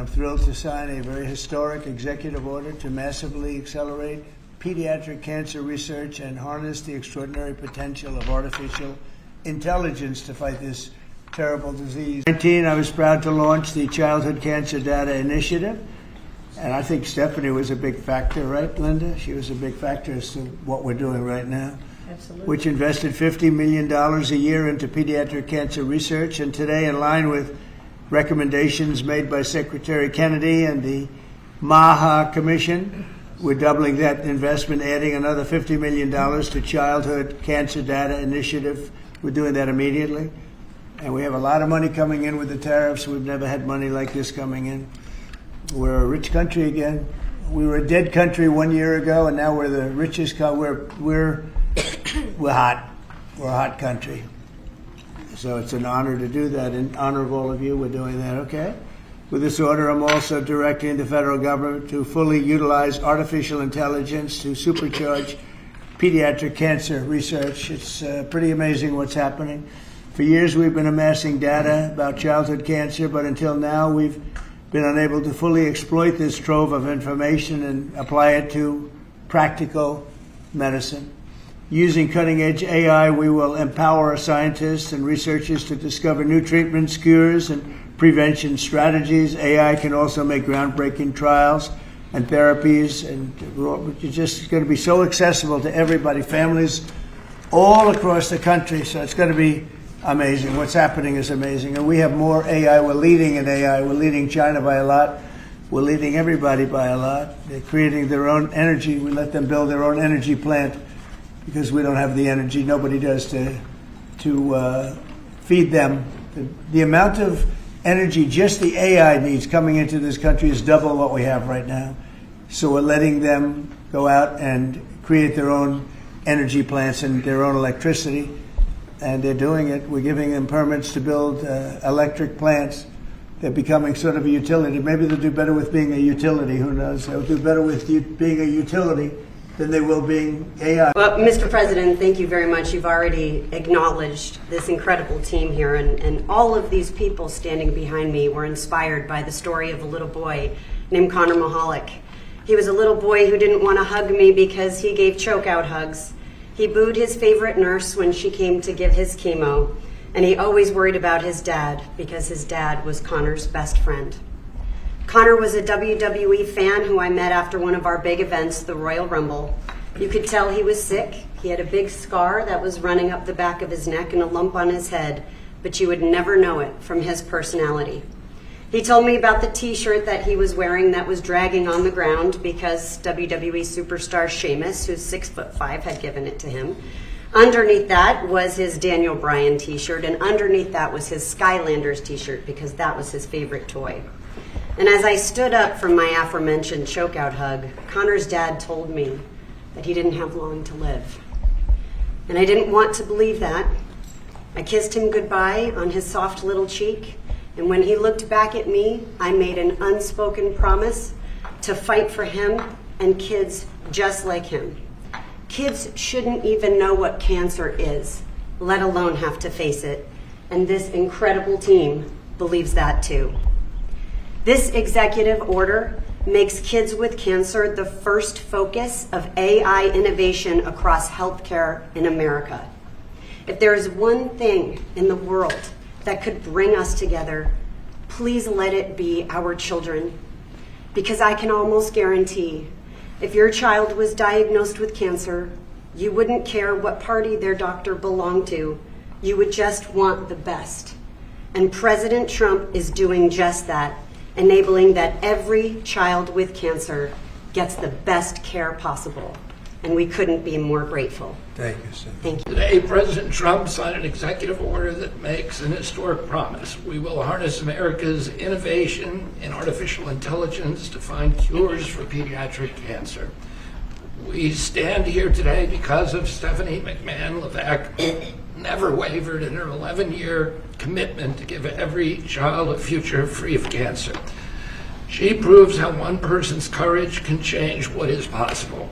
I'm thrilled to sign a very historic executive order to massively accelerate pediatric cancer research and harness the extraordinary potential of artificial intelligence to fight this terrible disease. In 2019, I was proud to launch the Childhood Cancer Data Initiative, and I think Stephanie was a big factor, right, Linda? She was a big factor as to what we're doing right now. Absolutely. Which invested $50 million a year into pediatric cancer research, and today, in line with recommendations made by Secretary Kennedy and the MAHA Commission, we're doubling that investment, adding another $50 million to Childhood Cancer Data Initiative. We're doing that immediately. And we have a lot of money coming in with the tariffs. We've never had money like this coming in. We're a rich country again. We were a dead country 1 year ago, and now we're the richest country. We're hot. We're a hot country. So it's an honor to do that. In honor of all of you, we're doing that, okay? With this order, I'm also directing the federal government to fully utilize artificial intelligence to supercharge pediatric cancer research. It's pretty amazing what's happening. For years, we've been amassing data about childhood cancer, but until now, we've been unable to fully exploit this trove of information and apply it to practical medicine. Using cutting-edge AI, we will empower scientists and researchers to discover new treatments, cures, and prevention strategies. AI can also make groundbreaking trials and therapies, and it's just going to be so accessible to everybody, families all across the country. So it's going to be amazing. What's happening is amazing. And we have more AI. We're leading in AI. We're leading China by a lot. We're leading everybody by a lot. They're creating their own energy. We let them build their own energy plant because we don't have the energy. Nobody does to feed them. The amount of energy just the AI needs coming into this country is double what we have right now. So we're letting them go out and create their own energy plants and their own electricity. And they're doing it. We're giving them permits to build electric plants. They're becoming sort of a utility. Maybe they'll do better with being a utility. Who knows? They'll do better with being a utility than they will being AI. Well, Mr. President, thank you very much. You've already acknowledged this incredible team here, and all of these people standing behind me were inspired by the story of a little boy named Connor Mahalik. He was a little boy who didn't want to hug me because he gave choke-out hugs. He booed his favorite nurse when she came to give his chemo, and he always worried about his dad because his dad was Connor's best friend. Connor was a WWE fan who I met after one of our big events, the Royal Rumble. You could tell he was sick. He had a big scar that was running up the back of his neck and a lump on his head, but you would never know it from his personality. He told me about the t-shirt that he was wearing that was dragging on the ground because WWE superstar Sheamus, who's 6'5", had given it to him. Underneath that was his Daniel Bryan t-shirt, and underneath that was his Skylanders t-shirt because that was his favorite toy. And as I stood up from my aforementioned chokeout hug, Connor's dad told me that he didn't have long to live. And I didn't want to believe that. I kissed him goodbye on his soft little cheek, and when he looked back at me, I made an unspoken promise to fight for him and kids just like him. Kids shouldn't even know what cancer is, let alone have to face it. And this incredible team believes that too. This executive order makes kids with cancer the first focus of AI innovation across healthcare in America. If there is one thing in the world that could bring us together, please let it be our children. Because I can almost guarantee if your child was diagnosed with cancer, you wouldn't care what party their doctor belonged to. You would just want the best. And President Trump is doing just that, enabling that every child with cancer gets the best care possible. And we couldn't be more grateful. Thank you, sir. Thank you. Today, President Trump signed an executive order that makes an historic promise. We will harness America's innovation in artificial intelligence to find cures for pediatric cancer. We stand here today because of Stephanie McMahon-Levac, never wavered in her 11-year commitment to give every child a future free of cancer. She proves how one person's courage can change what is possible.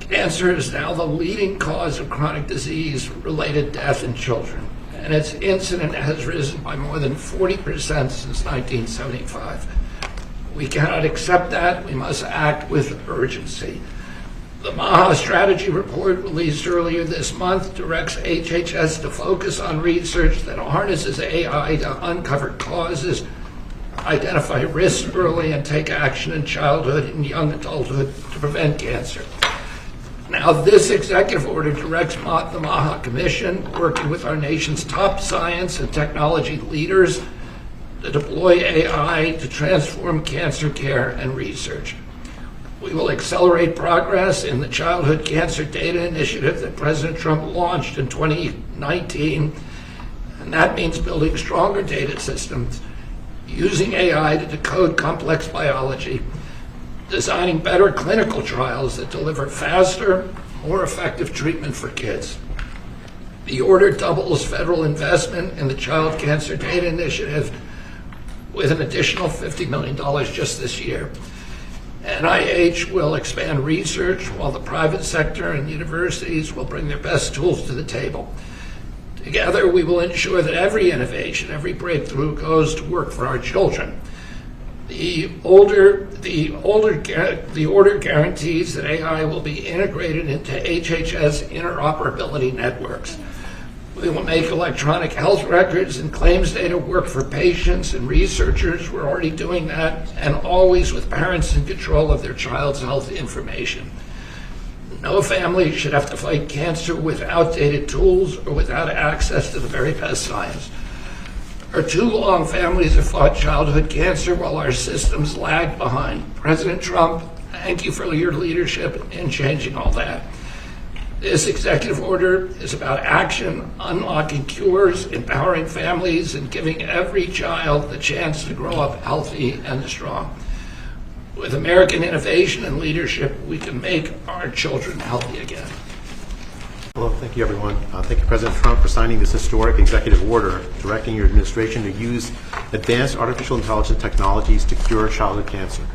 Cancer is now the leading cause of chronic disease-related death in children, and its incidence has risen by more than 40% since 1975. We cannot accept that. We must act with urgency. The MAHA strategy report released earlier this month directs HHS to focus on research that harnesses AI to uncover causes, identify risks early, and take action in childhood and young adulthood to prevent cancer. Now, this executive order directs the MAHA Commission, working with our nation's top science and technology leaders, to deploy AI to transform cancer care and research. We will accelerate progress in the Childhood Cancer Data Initiative that President Trump launched in 2019, and that means building stronger data systems, using AI to decode complex biology, designing better clinical trials that deliver faster, more effective treatment for kids. The order doubles federal investment in the Child Cancer Data Initiative with an additional $50 million just this year. NIH will expand research while the private sector and universities will bring their best tools to the table. Together, we will ensure that every innovation, every breakthrough goes to work for our children. The order guarantees that AI will be integrated into HHS interoperability networks. We will make electronic health records and claims data work for patients and researchers. We're already doing that, and always with parents in control of their child's health information. No family should have to fight cancer with outdated tools or without access to the very best science. For too long, families have fought childhood cancer while our systems lag behind. President Trump, thank you for your leadership in changing all that. This executive order is about action, unlocking cures, empowering families, and giving every child the chance to grow up healthy and strong. With American innovation and leadership, we can make our children healthy again. Hello, thank you everyone. Thank you President Trump for signing this historic executive order directing your administration to use advanced artificial intelligence technologies to cure childhood cancer.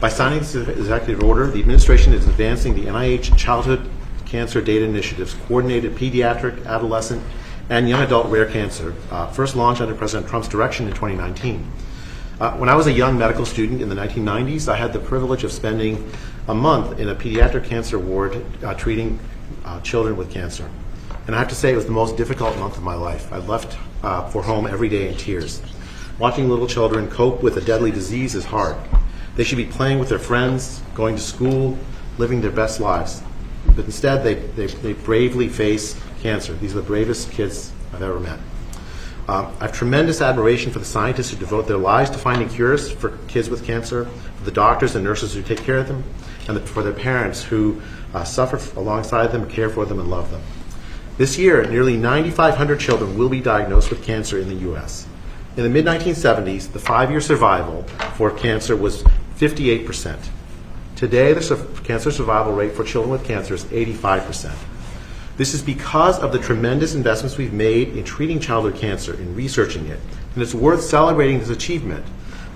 By signing this executive order, the administration is advancing the NIH Childhood Cancer Data Initiative's coordinated pediatric, adolescent, and young adult rare cancer, first launched under President Trump's direction in 2019. When I was a young medical student in the 1990s, I had the privilege of spending a month in a pediatric cancer ward treating children with cancer. And I have to say it was the most difficult month of my life. I left for home every day in tears. Watching little children cope with a deadly disease is hard. They should be playing with their friends, going to school, living their best lives. But instead, they bravely face cancer. These are the bravest kids I've ever met. I have tremendous admiration for the scientists who devote their lives to finding cures for kids with cancer, for the doctors and nurses who take care of them, and for their parents who suffer alongside them, care for them, and love them. This year, nearly 9,500 children will be diagnosed with cancer in the U.S. In the mid-1970s, the 5-year survival for cancer was 58%. Today, the cancer survival rate for children with cancer is 85%. This is because of the tremendous investments we've made in treating childhood cancer, in researching it, and it's worth celebrating this achievement.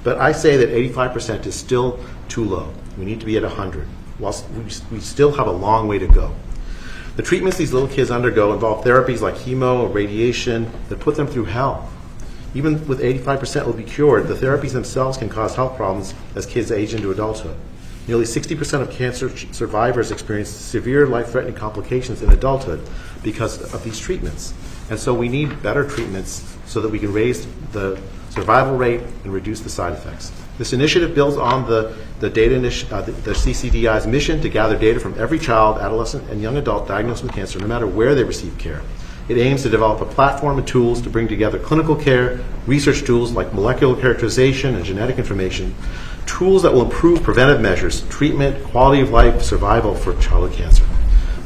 But I say that 85% is still too low. We need to be at 100, whilst we still have a long way to go. The treatments these little kids undergo involve therapies like chemo or radiation that put them through hell. Even with 85% will be cured, the therapies themselves can cause health problems as kids age into adulthood. Nearly 60% of cancer survivors experience severe life-threatening complications in adulthood because of these treatments. And so we need better treatments so that we can raise the survival rate and reduce the side effects. This initiative builds on the CCDI's mission to gather data from every child, adolescent, and young adult diagnosed with cancer, no matter where they receive care. It aims to develop a platform of tools to bring together clinical care, research tools like molecular characterization and genetic information, tools that will improve preventive measures, treatment, quality of life, survival for childhood cancer.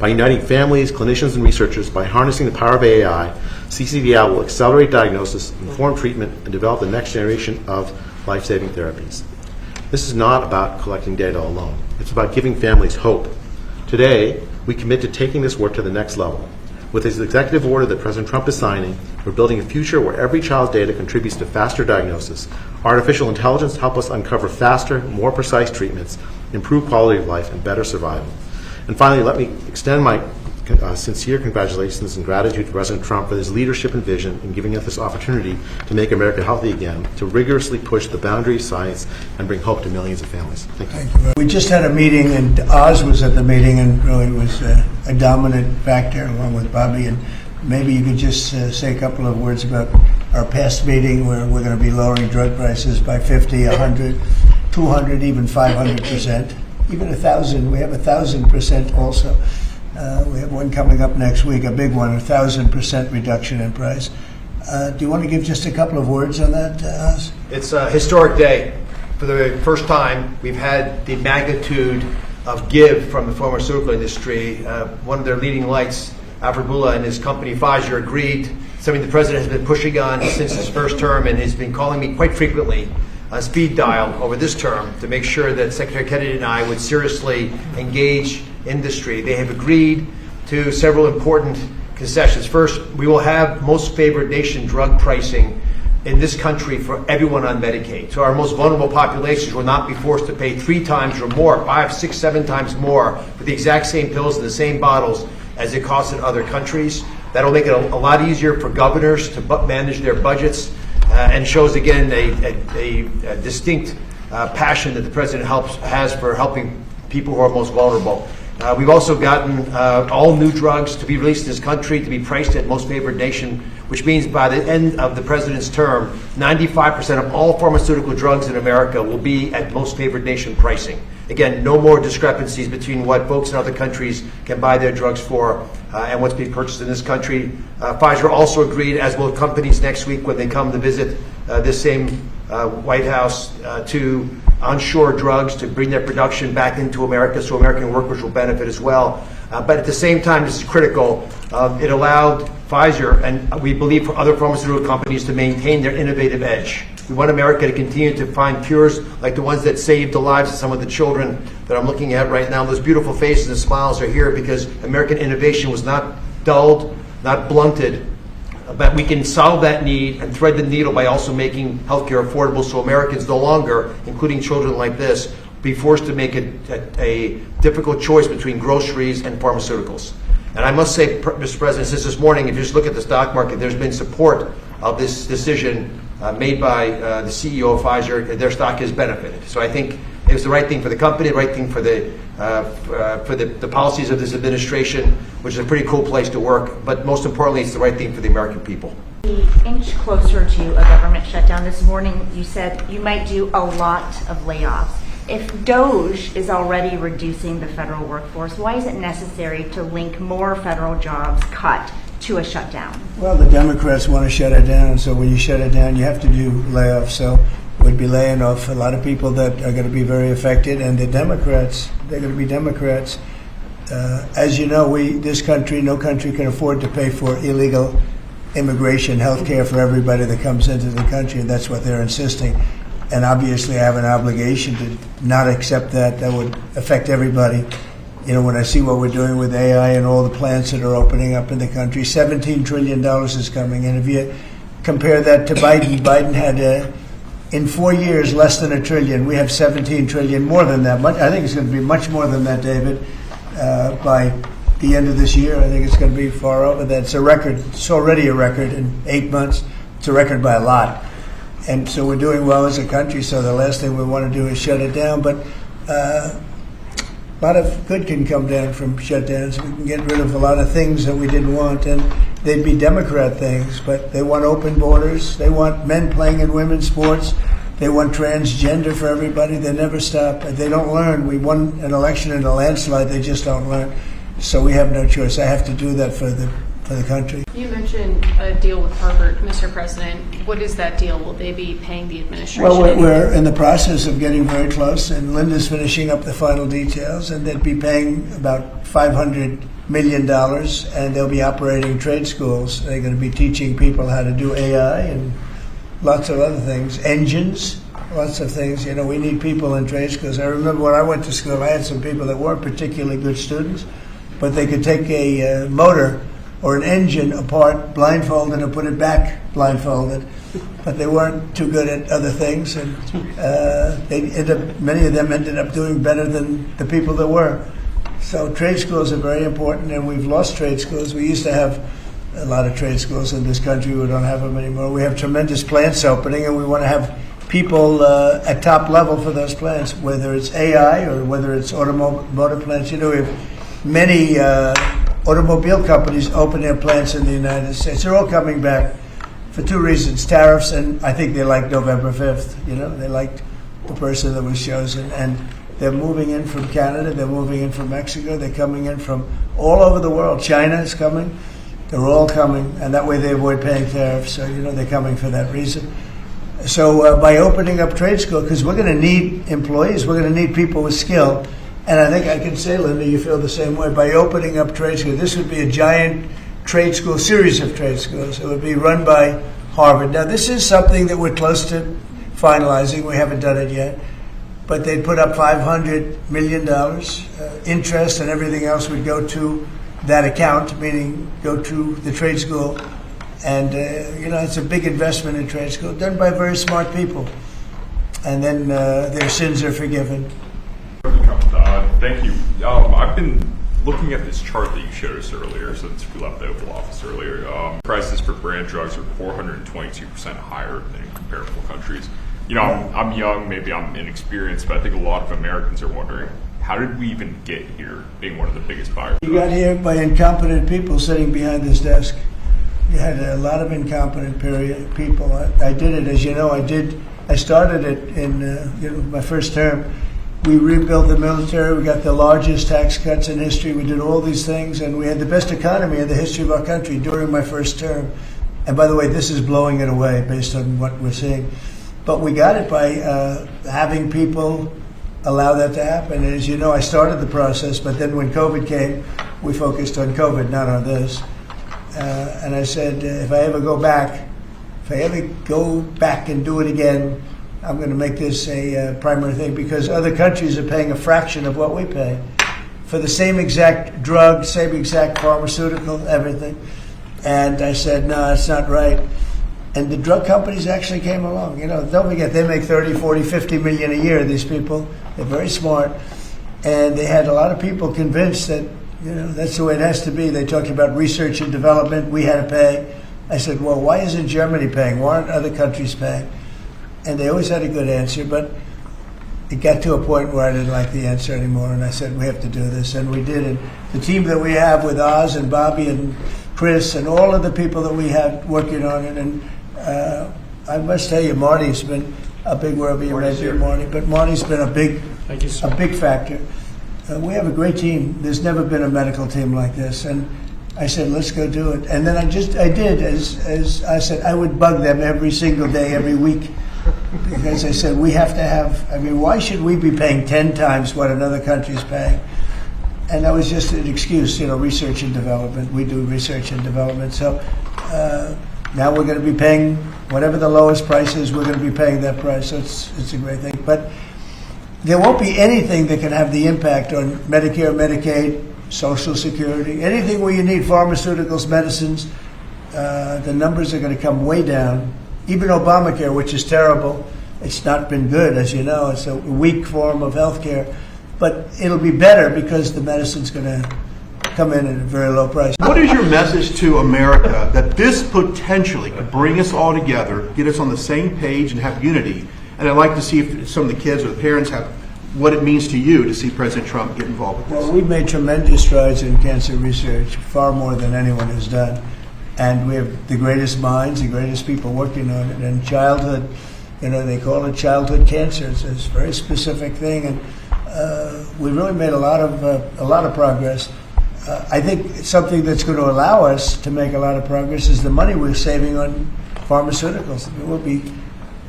By uniting families, clinicians, and researchers, by harnessing the power of AI, CCDI will accelerate diagnosis, inform treatment, and develop the next generation of life-saving therapies. This is not about collecting data alone. It's about giving families hope. Today, we commit to taking this work to the next level. With this executive order that President Trump is signing, we're building a future where every child's data contributes to faster diagnosis. Artificial intelligence helps us uncover faster, more precise treatments, improve quality of life, and better survival. And finally, let me extend my sincere congratulations and gratitude to President Trump for his leadership and vision in giving us this opportunity to make America healthy again, to rigorously push the boundaries of science and bring hope to millions of families. Thank you. Thank you. We just had a meeting, and Oz was at the meeting, and really was a dominant factor along with Bobby. And maybe you could just say a couple of words about our past meeting where we're going to be lowering drug prices by 50, 100, 200, even 500%, even 1,000. We have 1,000% also. We have one coming up next week, a big one, 1,000% reduction in price. Do you want to give just a couple of words on that, Oz? It's a historic day. For the first time, we've had the magnitude of give from the pharmaceutical industry. One of their leading lights, Alfred Bula and his company Pfizer, agreed, something the president has been pushing on since his first term and has been calling me quite frequently on speed dial over this term to make sure that Secretary Kennedy and I would seriously engage industry. They have agreed to several important concessions. First, we will have most favored nation drug pricing in this country for everyone on Medicaid. So our most vulnerable populations will not be forced to pay 3 times or more, 5, 6, 7 times more for the exact same pills in the same bottles as it costs in other countries. That'll make it a lot easier for governors to manage their budgets and shows again a distinct passion that the president has for helping people who are most vulnerable. We've also gotten all new drugs to be released in this country to be priced at most favored nation, which means by the end of the president's term, 95% of all pharmaceutical drugs in America will be at most favored nation pricing. Again, no more discrepancies between what folks in other countries can buy their drugs for and what's being purchased in this country. Pfizer also agreed, as will companies next week when they come to visit this same White House, to onshore drugs, to bring their production back into America so American workers will benefit as well. But at the same time, this is critical. It allowed Pfizer, and we believe for other pharmaceutical companies, to maintain their innovative edge. We want America to continue to find cures like the ones that saved the lives of some of the children that I'm looking at right now. Those beautiful faces and smiles are here because American innovation was not dulled, not blunted, but we can solve that need and thread the needle by also making healthcare affordable so Americans no longer, including children like this, be forced to make a difficult choice between groceries and pharmaceuticals. And I must say, Mr. President, since this morning, if you just look at the stock market, there's been support of this decision made by the CEO of Pfizer. Their stock has benefited. So I think it was the right thing for the company, the right thing for the policies of this administration, which is a pretty cool place to work. But most importantly, it's the right thing for the American people. Inch closer to a government shutdown. This morning you said you might do a lot of layoffs. If DOGE is already reducing the federal workforce, why is it necessary to link more federal jobs cut to a shutdown? Well, the Democrats want to shut it down, so when you shut it down, you have to do layoffs. So we'd be laying off a lot of people that are going to be very affected, and the Democrats, they're going to be Democrats. As you know, this country, no country can afford to pay for illegal immigration, health care for everybody that comes into the country, and that's what they're insisting. And obviously I have an obligation to not accept that. That would affect everybody. You know, when I see what we're doing with AI and all the plants that are opening up in the country, $17 trillion is coming. And if you compare that to Biden had, in 4 years, less than $1 trillion. We have 17 trillion, more than that. I think it's going to be much more than that, David, by the end of this year. I think it's going to be far over that. It's a record. It's already a record in 8 months. It's a record by a lot. And so we're doing well as a country, so the last thing we want to do is shut it down. But a lot of good can come down from shutdowns. We can get rid of a lot of things that we didn't want, and they'd be Democrat things, but they want open borders. They want men playing in women's sports. They want transgender for everybody. They never stop. They don't learn. We won an election in a landslide. They just don't learn. So we have no choice. I have to do that for the country. You mentioned a deal with Harvard, Mr. President. What is that deal? Will they be paying the administration? Well, we're in the process of getting very close, and Linda's finishing up the final details, and they'd be paying about $500 million, and they'll be operating trade schools. They're going to be teaching people how to do AI and lots of other things, engines, lots of things. You know, we need people in trade schools. I remember when I went to school, I had some people that weren't particularly good students, but they could take a motor or an engine apart blindfolded and put it back blindfolded, but they weren't too good at other things, and many of them ended up doing better than the people that were. So trade schools are very important, and we've lost trade schools. We used to have a lot of trade schools in this country. We don't have them anymore. We have tremendous plants opening, and we want to have people at top level for those plants, whether it's AI or whether it's automotive plants. You know, we have many automobile companies open their plants in the United States. They're all coming back for two reasons: tariffs, and I think they liked November 5th. You know, they liked the person that was chosen, and they're moving in from Canada, they're moving in from Mexico, they're coming in from all over the world. China is coming. They're all coming, and that way they avoid paying tariffs. So, you know, they're coming for that reason. So by opening up trade school, because we're going to need employees, we're going to need people with skill. And I think I can say, Linda, you feel the same way. By opening up trade school, this would be a giant trade school, series of trade schools. It would be run by Harvard. Now, this is something that we're close to finalizing. We haven't done it yet. But they'd put up $500 million. Interest and everything else would go to that account, meaning go to the trade school. And, you know, it's a big investment in trade school, done by very smart people. And then their sins are forgiven. Thank you. I've been looking at this chart that you showed us earlier, since we left the Oval Office earlier. Prices for brand drugs are 422% higher than in comparable countries. You know, I'm young, maybe I'm inexperienced, but I think a lot of Americans are wondering, how did we even get here, being one of the biggest buyers? You got here by incompetent people sitting behind this desk. You had a lot of incompetent people. I did it, as you know. I started it in you know, my first term. We rebuilt the military. We got the largest tax cuts in history. We did all these things, and we had the best economy in the history of our country during my first term. And by the way, this is blowing it away based on what we're seeing. But we got it by having people allow that to happen. And as you know, I started the process, but then when COVID came, we focused on COVID, not on this. And I said, if I ever go back and do it again, I'm going to make this a primary thing, because other countries are paying a fraction of what we pay for the same exact drug, same exact pharmaceutical, everything. And I said, no, it's not right. And the drug companies actually came along. You know, don't forget, they make 30, 40, 50 million a year, these people. They're very smart. And they had a lot of people convinced that, you know, that's the way it has to be. They talked about research and development. We had to pay. I said, well, why isn't Germany paying? Why aren't other countries paying? And they always had a good answer, but it got to a point where I didn't like the answer anymore, and I said, we have to do this, and we did it. The team that we have with Oz and Bobby and Chris and all of the people that we have working on it, and I must tell you, Marty's been a big, wherever you may be, Marty, but Marty's been a big factor. We have a great team. There's never been a medical team like this, and I said, let's go do it. And then I did, as I said, I would bug them every single day, every week, because I said, we have to have, I mean, why should we be paying 10 times what another country's paying? And that was just an excuse, you know, research and development. We do research and development. So now we're going to be paying whatever the lowest price is, we're going to be paying that price. So it's a great thing. But there won't be anything that can have the impact on Medicare, Medicaid, Social Security, anything where you need pharmaceuticals, medicines. The numbers are going to come way down. Even Obamacare, which is terrible, it's not been good, as you know. It's a weak form of health care. But it'll be better because the medicine's going to come in at a very low price. What is your message to America that this potentially could bring us all together, get us on the same page, and have unity? And I'd like to see if some of the kids or the parents have what it means to you to see President Trump get involved with this. Well, we've made tremendous strides in cancer research, far more than anyone has done. And we have the greatest minds, the greatest people working on it. And childhood, you know, they call it childhood cancer. It's a very specific thing, and we really made a lot of progress. I think something that's going to allow us to make a lot of progress is the money we're saving on pharmaceuticals.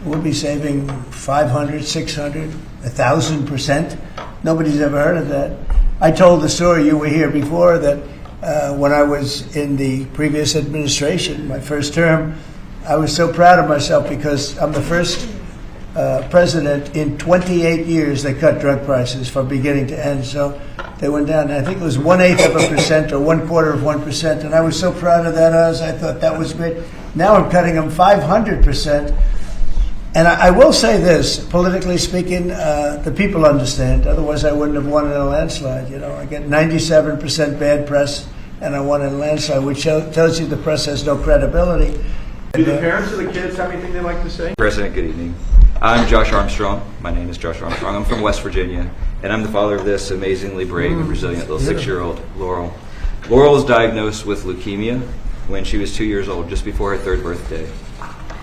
We'll be saving 500, 600, 1,000%. Nobody's ever heard of that. I told the story, you were here before, that when I was in the previous administration, my first term, I was so proud of myself because I'm the first president in 28 years that cut drug prices from beginning to end. So they went down. I think it was 1/8% or 1/4%, and I was so proud of that. I thought that was great. Now I'm cutting them 500%. And I will say this, politically speaking, the people understand. Otherwise, I wouldn't have won in a landslide. You know, I get 97% bad press, and I won in a landslide, which tells you the press has no credibility. Do the parents of the kids have anything they'd like to say? President, good evening. I'm Josh Armstrong. My name is Josh Armstrong. I'm from West Virginia, and I'm the father of this amazingly brave and resilient little 6-year-old, Laurel. Laurel was diagnosed with leukemia when she was 2 years old, just before her 3rd birthday.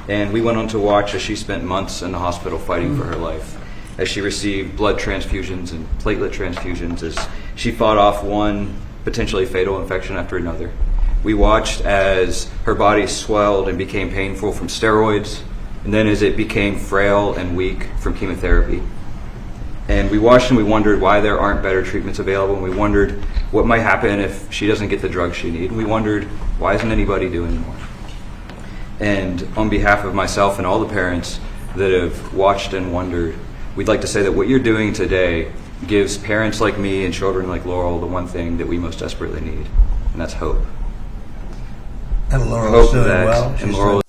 And we went on to watch as she spent months in the hospital fighting for her life, as she received blood transfusions and platelet transfusions, as she fought off one potentially fatal infection after another. We watched as her body swelled and became painful from steroids, and then as it became frail and weak from chemotherapy. And we watched and we wondered why there aren't better treatments available, and we wondered what might happen if she doesn't get the drugs she needs, and we wondered why isn't anybody doing more. And on behalf of myself and all the parents that have watched and wondered, we'd like to say that what you're doing today gives parents like me and children like Laurel the one thing that we most desperately need, and that's hope. And Laurel's doing that, well. and She's Laurel